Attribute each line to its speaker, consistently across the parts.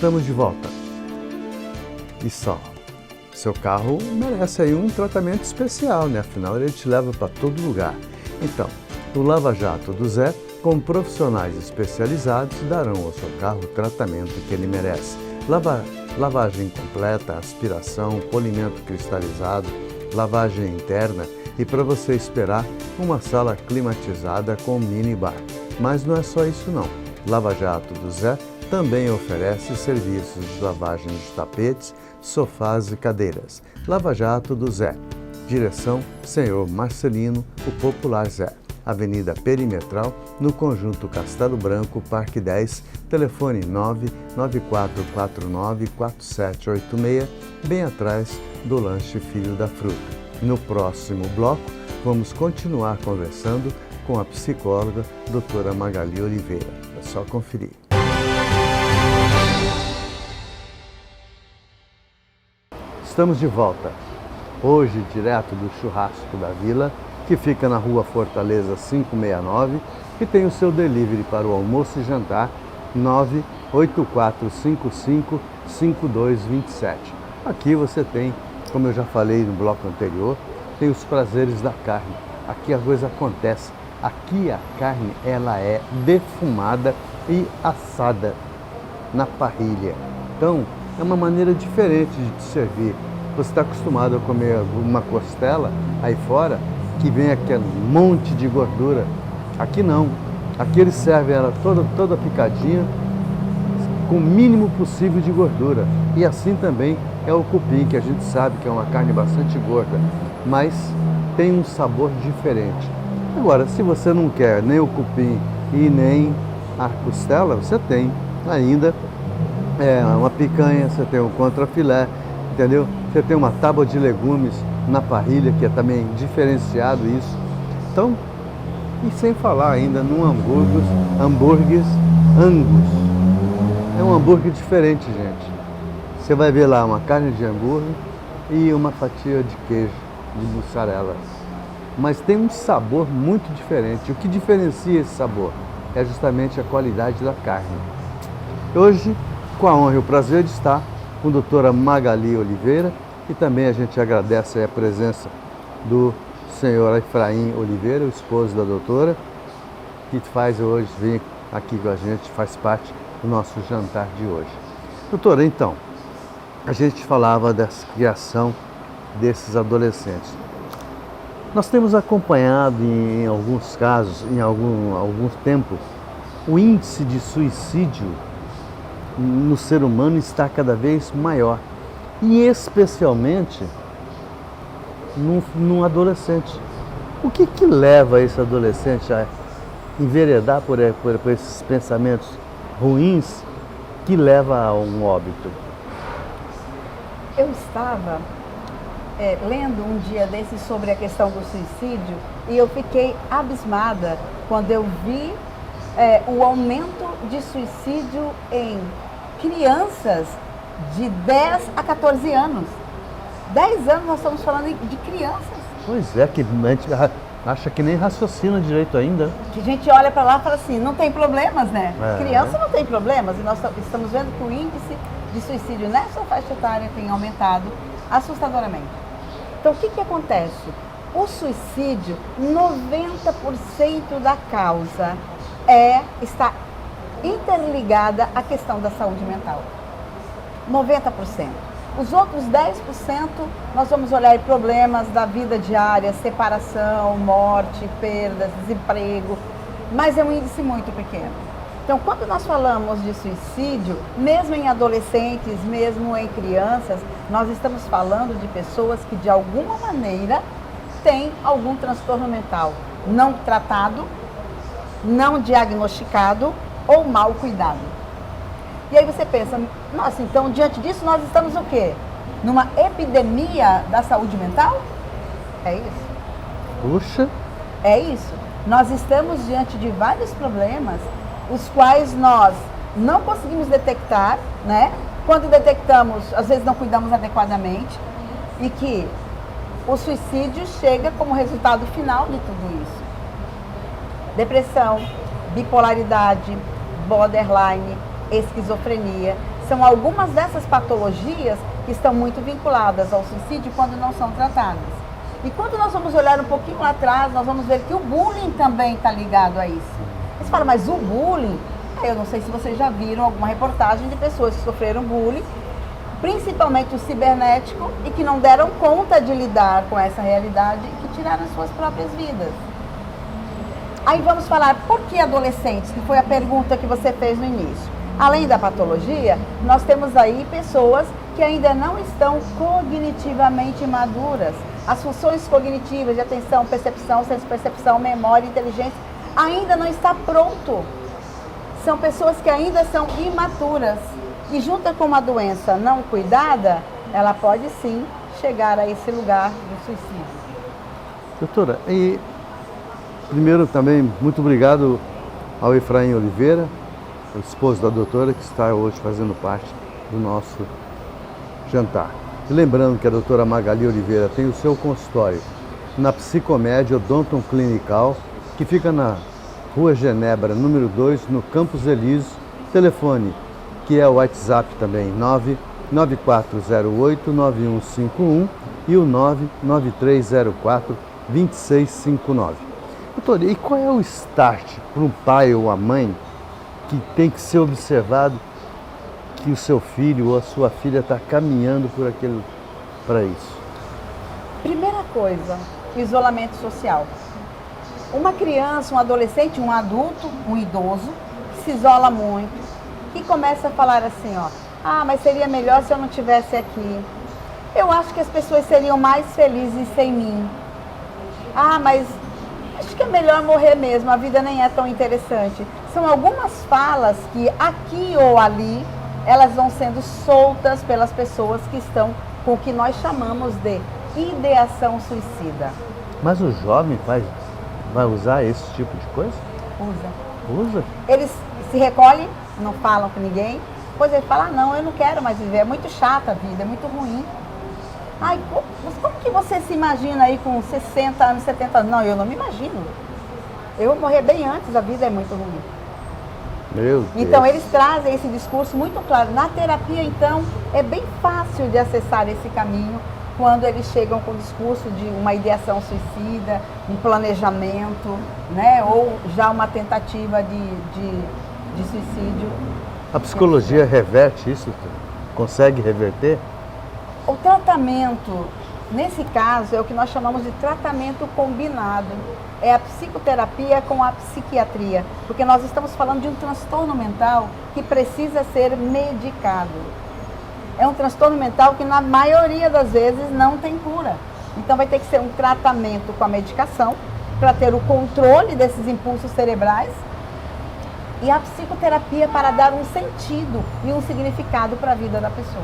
Speaker 1: Estamos de volta. E só, seu carro merece aí um tratamento especial, né? Afinal, ele te leva para todo lugar. Então, o Lava Jato do Zé, com profissionais especializados, darão ao seu carro o tratamento que ele merece. Lavagem completa, aspiração, polimento cristalizado, lavagem interna e para você esperar uma sala climatizada com minibar. Mas não é só isso não. Lava Jato do Zé também oferece serviços de lavagem de tapetes, sofás e cadeiras. Lava Jato do Zé. Direção Senhor Marcelino, o Popular Zé. Avenida Perimetral, no Conjunto Castelo Branco, Parque 10, telefone 994494786, bem atrás do lanche Filho da Fruta. No próximo bloco, vamos continuar conversando com a psicóloga doutora Magali Oliveira. É só conferir. Estamos de volta, hoje direto do Churrasco da Vila, que fica na Rua Fortaleza 569, e tem o seu delivery para o almoço e jantar 984555227. Aqui você tem, como eu já falei no bloco anterior, tem os prazeres da carne. Aqui a coisa acontece. Aqui a carne ela é defumada e assada na parrilha. Então, é uma maneira diferente de te servir. Você está acostumado a comer uma costela aí fora, que vem aquele monte de gordura. Aqui não. Aqui eles servem ela toda picadinha, com o mínimo possível de gordura. E assim também é o cupim, que a gente sabe que é uma carne bastante gorda, mas tem um sabor diferente. Agora, se você não quer nem o cupim e nem a costela, você tem ainda uma picanha, você tem um contrafilé, entendeu? Você tem uma tábua de legumes na parrilha, que é também diferenciado isso. Então, e sem falar ainda no hambúrguer Angus. É um hambúrguer diferente, gente. Você vai ver lá uma carne de hambúrguer e uma fatia de queijo, de mussarela. Mas tem um sabor muito diferente. O que diferencia esse sabor é justamente a qualidade da carne. Hoje, com a honra e o prazer de estar com a doutora Magali Oliveira, e também a gente agradece a presença do senhor Efraim Oliveira, o esposo da doutora, que faz hoje, vem aqui com a gente, faz parte do nosso jantar de hoje. Doutora, então, a gente falava da criação desses adolescentes. Nós temos acompanhado em alguns casos, em algum tempo, o índice de suicídio no ser humano está cada vez maior. E especialmente num adolescente. O que leva esse adolescente a enveredar por esses pensamentos ruins que leva a um óbito?
Speaker 2: Eu estava lendo um dia desses sobre a questão do suicídio e eu fiquei abismada quando eu vi o aumento de suicídio em crianças de 10 a 14 anos. 10 anos nós estamos falando de crianças.
Speaker 1: Pois é, que a gente acha que nem raciocina direito ainda.
Speaker 2: Que a gente olha para lá e fala assim, não tem problemas, né? Criança não tem problemas. E nós estamos vendo que o índice de suicídio nessa faixa etária tem aumentado assustadoramente. Então, o que acontece? O suicídio, 90% da causa está interligada à questão da saúde mental. 90%. Os outros 10%, nós vamos olhar problemas da vida diária, separação, morte, perdas, desemprego, mas é um índice muito pequeno. Então, quando nós falamos de suicídio, mesmo em adolescentes, mesmo em crianças, nós estamos falando de pessoas que, de alguma maneira, têm algum transtorno mental não tratado, não diagnosticado ou mal cuidado. E aí você pensa, nossa, então, diante disso, nós estamos o quê? Numa epidemia da saúde mental? É isso.
Speaker 1: Puxa!
Speaker 2: É isso. Nós estamos diante de vários problemas, os quais nós não conseguimos detectar, né? Quando detectamos, às vezes não cuidamos adequadamente, e que o suicídio chega como resultado final de tudo isso. Depressão, bipolaridade, borderline, esquizofrenia, São algumas dessas patologias que estão muito vinculadas ao suicídio quando não são tratadas. E quando nós vamos olhar um pouquinho lá atrás, nós vamos ver que o bullying também está ligado a isso. Você fala, mas o bullying, eu não sei se vocês já viram alguma reportagem de pessoas que sofreram bullying, principalmente o cibernético, e que não deram conta de lidar com essa realidade e que tiraram suas próprias vidas. Aí vamos falar, por que adolescentes? Que foi a pergunta que você fez no início. Além da patologia, nós temos aí pessoas que ainda não estão cognitivamente maduras. As funções cognitivas de atenção, percepção, senso-percepção, memória, inteligência, ainda não está pronto. São pessoas que ainda são imaturas. E junto com uma doença não cuidada, ela pode sim chegar a esse lugar do suicídio.
Speaker 1: Doutora, e primeiro também muito obrigado ao Efraim Oliveira, o esposo da doutora, que está hoje fazendo parte do nosso jantar. E lembrando que a doutora Magali Oliveira tem o seu consultório na Psicomédia Odonton Clinical, que fica na Rua Genebra, número 2, no Campos Elíseos. Telefone, que é o WhatsApp também, 99408-9151 e o 99304-2659. Doutora, e qual é o start para um pai ou a mãe que tem que ser observado que o seu filho ou a sua filha está caminhando para isso?
Speaker 2: Primeira coisa, isolamento social. Uma criança, um adolescente, um adulto, um idoso, que se isola muito, e começa a falar assim, mas seria melhor se eu não estivesse aqui. Eu acho que as pessoas seriam mais felizes sem mim. Mas acho que é melhor morrer mesmo, a vida nem é tão interessante. São algumas falas que aqui ou ali, elas vão sendo soltas pelas pessoas que estão com o que nós chamamos de ideação suicida.
Speaker 1: Mas o jovem vai usar esse tipo de coisa? Usa?
Speaker 2: Eles se recolhem, não falam com ninguém, depois ele fala, não, eu não quero mais viver, é muito chata a vida, é muito ruim. Como que você se imagina aí com 60 anos, 70 anos? Não, eu não me imagino. Eu vou morrer bem antes, a vida é muito ruim.
Speaker 1: Meu Deus.
Speaker 2: Então eles trazem esse discurso muito claro. Na terapia, então, é bem fácil de acessar esse caminho quando eles chegam com o discurso de uma ideação suicida, um planejamento, né? Ou já uma tentativa de suicídio.
Speaker 1: A psicologia reverte isso? Consegue reverter?
Speaker 2: O tratamento, nesse caso, é o que nós chamamos de tratamento combinado. É a psicoterapia com a psiquiatria, porque nós estamos falando de um transtorno mental que precisa ser medicado. É um transtorno mental que, na maioria das vezes, não tem cura. Então, vai ter que ser um tratamento com a medicação, para ter o controle desses impulsos cerebrais, e a psicoterapia para dar um sentido e um significado para a vida da pessoa.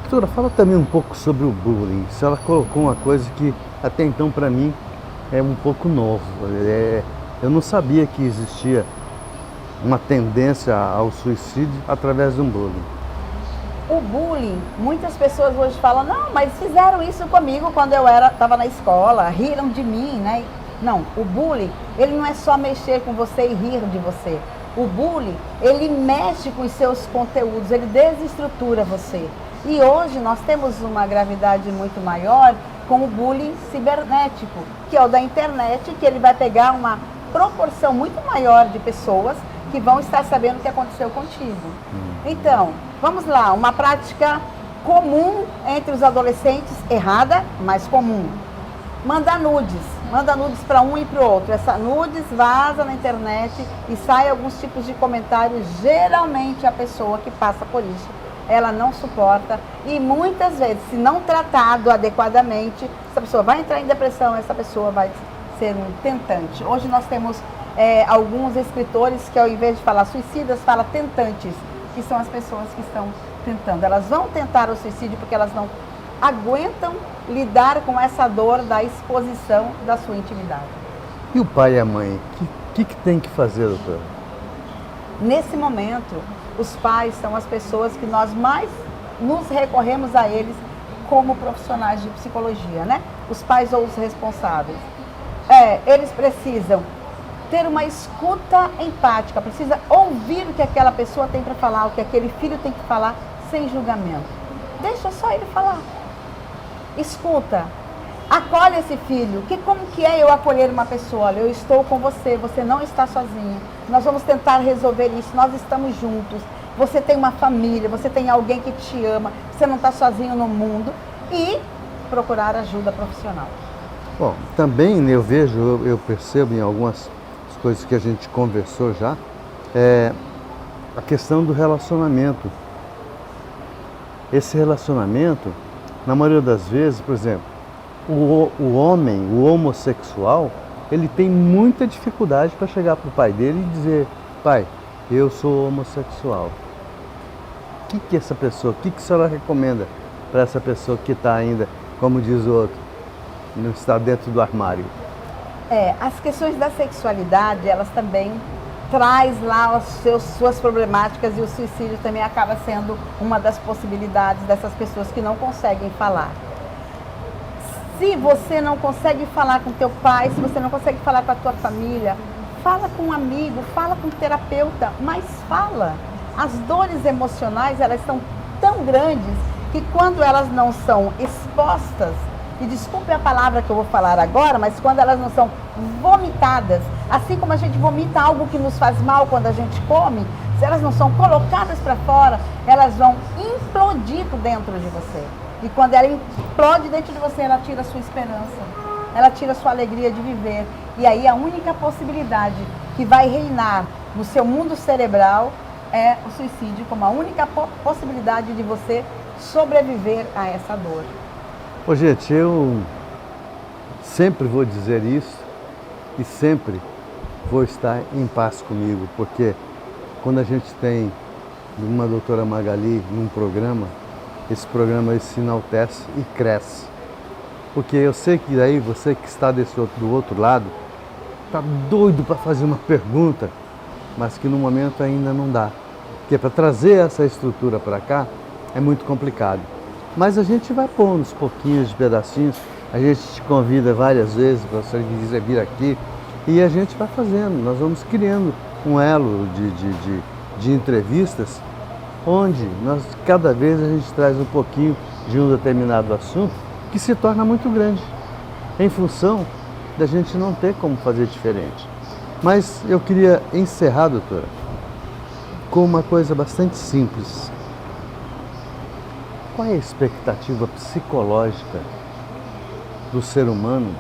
Speaker 1: Doutora, fala também um pouco sobre o bullying. A senhora colocou uma coisa que, até então, para mim, é um pouco novo. Eu não sabia que existia uma tendência ao suicídio através de um bullying.
Speaker 2: O bullying, muitas pessoas hoje falam, não, mas fizeram isso comigo quando eu estava na escola, riram de mim, né? Não, o bullying, ele não é só mexer com você e rir de você. O bullying, ele mexe com os seus conteúdos, ele desestrutura você. E hoje nós temos uma gravidade muito maior com o bullying cibernético, que é o da internet, que ele vai pegar uma proporção muito maior de pessoas que vão estar sabendo o que aconteceu contigo. Então, vamos lá, uma prática comum entre os adolescentes, errada, mas comum. Manda nudes para um e para o outro. Essa nudes vaza na internet e sai alguns tipos de comentários. Geralmente a pessoa que passa por isso, ela não suporta e muitas vezes, se não tratado adequadamente, essa pessoa vai entrar em depressão, essa pessoa vai ser um tentante. Hoje nós temos alguns escritores que, ao invés de falar suicidas, fala tentantes, que são as pessoas que estão tentando. Elas vão tentar o suicídio porque elas não aguentam lidar com essa dor da exposição da sua intimidade.
Speaker 1: E o pai e a mãe, o que tem que fazer, doutora?
Speaker 2: Nesse momento, os pais são as pessoas que nós mais nos recorremos a eles como profissionais de psicologia, né? Os pais ou os responsáveis. Eles precisam ter uma escuta empática, precisa ouvir o que aquela pessoa tem para falar, o que aquele filho tem que falar, sem julgamento. Deixa só ele falar. Escuta. Acolhe esse filho. Como que é eu acolher uma pessoa? Olha, eu estou com você, você não está sozinho. Nós vamos tentar resolver isso, nós estamos juntos. Você tem uma família, você tem alguém que te ama, você não está sozinho no mundo. E procurar ajuda profissional.
Speaker 1: Bom, também eu vejo, eu percebo em algumas coisas que a gente conversou já, a questão do relacionamento. Esse relacionamento, na maioria das vezes, por exemplo, o homem, o homossexual, ele tem muita dificuldade para chegar para o pai dele e dizer: pai, eu sou homossexual. O que essa pessoa, o que a senhora recomenda para essa pessoa que está ainda, como diz o outro, não está dentro do armário?
Speaker 2: As questões da sexualidade, elas também traz lá suas problemáticas, e o suicídio também acaba sendo uma das possibilidades dessas pessoas que não conseguem falar. Se você não consegue falar com teu pai, se você não consegue falar com a tua família, fala com um amigo, fala com um terapeuta, mas fala. As dores emocionais, elas são tão grandes que quando elas não são expostas, e desculpe a palavra que eu vou falar agora, mas quando elas não são vomitadas, assim como a gente vomita algo que nos faz mal quando a gente come, se elas não são colocadas para fora, elas vão implodir dentro de você. E quando ela implode dentro de você, ela tira a sua esperança, ela tira a sua alegria de viver. E aí a única possibilidade que vai reinar no seu mundo cerebral é o suicídio, como a única possibilidade de você sobreviver a essa dor.
Speaker 1: Ô, gente, eu sempre vou dizer isso e sempre vou estar em paz comigo, porque quando a gente tem uma doutora Magali num programa, esse programa se enaltece e cresce. Porque eu sei que aí você que está do outro lado está doido para fazer uma pergunta, mas que no momento ainda não dá. Porque para trazer essa estrutura para cá é muito complicado. Mas a gente vai pôr uns pouquinhos de pedacinhos, a gente te convida várias vezes para você quiser vir aqui e a gente vai fazendo, nós vamos criando um elo de entrevistas onde cada vez a gente traz um pouquinho de um determinado assunto que se torna muito grande, em função da gente não ter como fazer diferente. Mas eu queria encerrar, doutora, com uma coisa bastante simples. Qual é a expectativa psicológica do ser humano,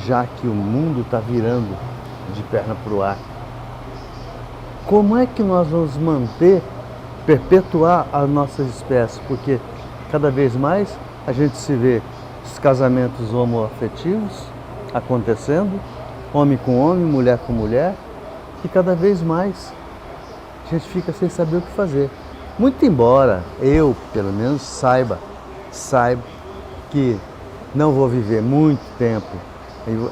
Speaker 1: já que o mundo está virando de perna para o ar? Como é que nós vamos perpetuar a nossa espécie? Porque cada vez mais a gente se vê os casamentos homoafetivos acontecendo, homem com homem, mulher com mulher, e cada vez mais a gente fica sem saber o que fazer. Muito embora eu, pelo menos, saiba que não vou viver muito tempo,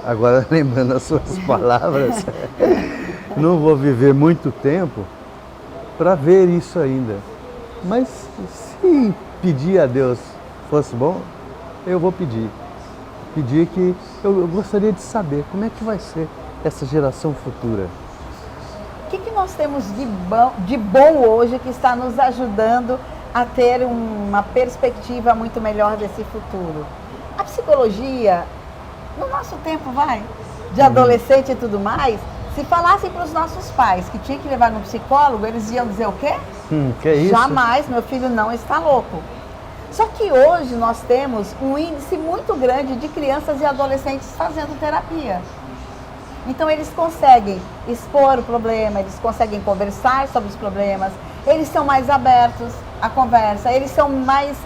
Speaker 1: agora lembrando as suas palavras, não vou viver muito tempo para ver isso ainda. Mas se pedir a Deus fosse bom, eu vou pedir. Pedir que eu gostaria de saber como é que vai ser essa geração futura.
Speaker 2: O que nós temos de bom hoje que está nos ajudando a ter uma perspectiva muito melhor desse futuro? A psicologia, no nosso tempo, de adolescente e tudo mais, se falassem para os nossos pais que tinha que levar no psicólogo, eles iam dizer o quê?
Speaker 1: Que é isso?
Speaker 2: Jamais, meu filho não está louco. Só que hoje nós temos um índice muito grande de crianças e adolescentes fazendo terapia. Então eles conseguem expor o problema, eles conseguem conversar sobre os problemas, eles são mais abertos à conversa, eles são mais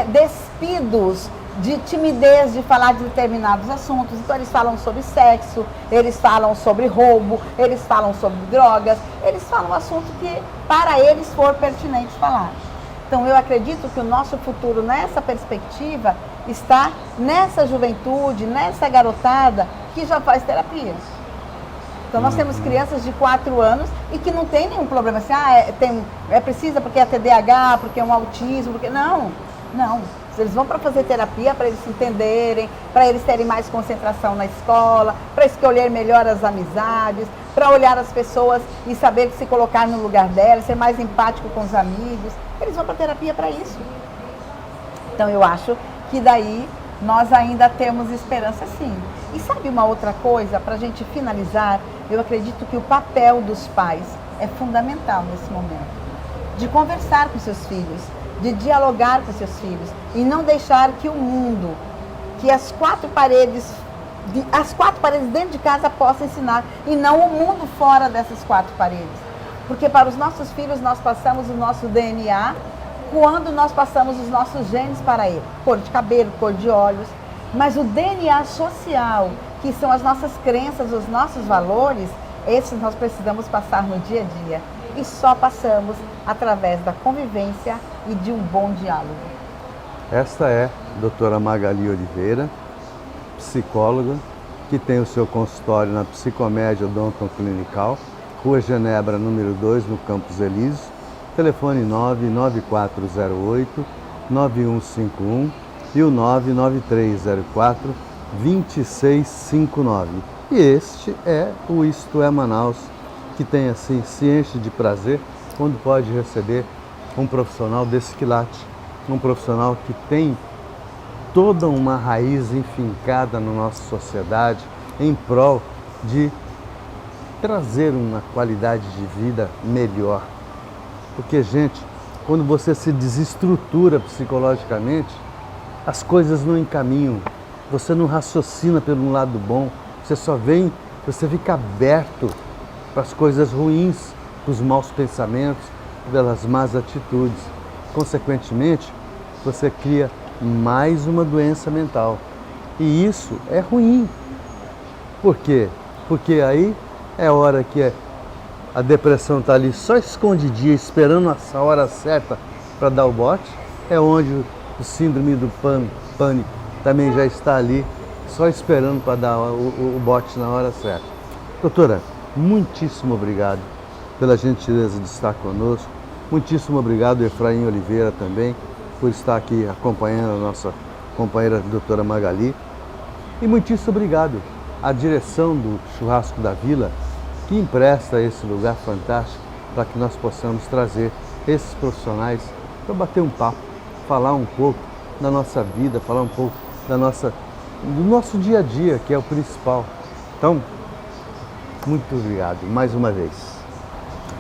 Speaker 2: despidos de timidez de falar de determinados assuntos. Então eles falam sobre sexo, eles falam sobre roubo, eles falam sobre drogas, eles falam assunto que para eles for pertinente falar. Então eu acredito que o nosso futuro nessa perspectiva está nessa juventude, nessa garotada que já faz terapia. Então nós temos crianças de 4 anos e que não tem nenhum problema assim, precisa porque é TDAH, porque é um autismo, porque... Não. Eles vão para fazer terapia, para eles se entenderem, para eles terem mais concentração na escola, para escolher melhor as amizades, para olhar as pessoas e saber se colocar no lugar delas, ser mais empático com os amigos. Eles vão para terapia para isso. Então eu acho que daí nós ainda temos esperança, sim. E sabe uma outra coisa, para a gente finalizar, eu acredito que o papel dos pais é fundamental nesse momento. De conversar com seus filhos, de dialogar com seus filhos e não deixar que o mundo, que as quatro paredes dentro de casa possam ensinar e não o mundo fora dessas quatro paredes. Porque para os nossos filhos nós passamos o nosso DNA quando nós passamos os nossos genes para ele. Cor de cabelo, cor de olhos, mas o DNA social, que são as nossas crenças, os nossos valores, esses nós precisamos passar no dia a dia. E só passamos através da convivência e de um bom diálogo.
Speaker 1: Esta é a doutora Magali Oliveira, psicóloga, que tem o seu consultório na Psicomédia Odonto Clinical, Rua Genebra, número 2, no Campos Elíseos, telefone 99408-9151 e o 99304-2659. E este é o Isto é Manaus, que tem assim, se enche de prazer quando pode receber um profissional desse quilate, um profissional que tem toda uma raiz enfincada na nossa sociedade em prol de trazer uma qualidade de vida melhor. Porque, gente, quando você se desestrutura psicologicamente, as coisas não encaminham, você não raciocina pelo lado bom, você fica aberto para as coisas ruins, para os maus pensamentos, pelas más atitudes. Consequentemente, você cria mais uma doença mental. E isso é ruim. Por quê? Porque aí é a hora que a depressão está ali só escondidinha, esperando a hora certa para dar o bote. É onde o síndrome do pânico também já está ali, só esperando para dar o bote na hora certa. Doutora, muitíssimo obrigado pela gentileza de estar conosco. Muitíssimo obrigado, Efraim Oliveira, também, por estar aqui acompanhando a nossa companheira doutora Magali. E muitíssimo obrigado à direção do Churrasco da Vila, que empresta esse lugar fantástico para que nós possamos trazer esses profissionais para bater um papo, falar um pouco da nossa vida, falar um pouco do nosso dia a dia, que é o principal. Então, muito obrigado mais uma vez.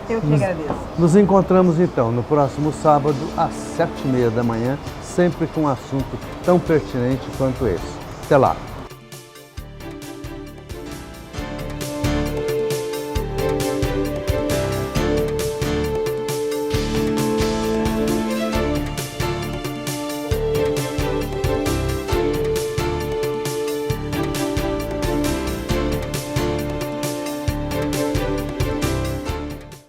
Speaker 2: Eu que agradeço.
Speaker 1: Nos encontramos então no próximo sábado às 7h30 da manhã, sempre com um assunto tão pertinente quanto esse. Até lá!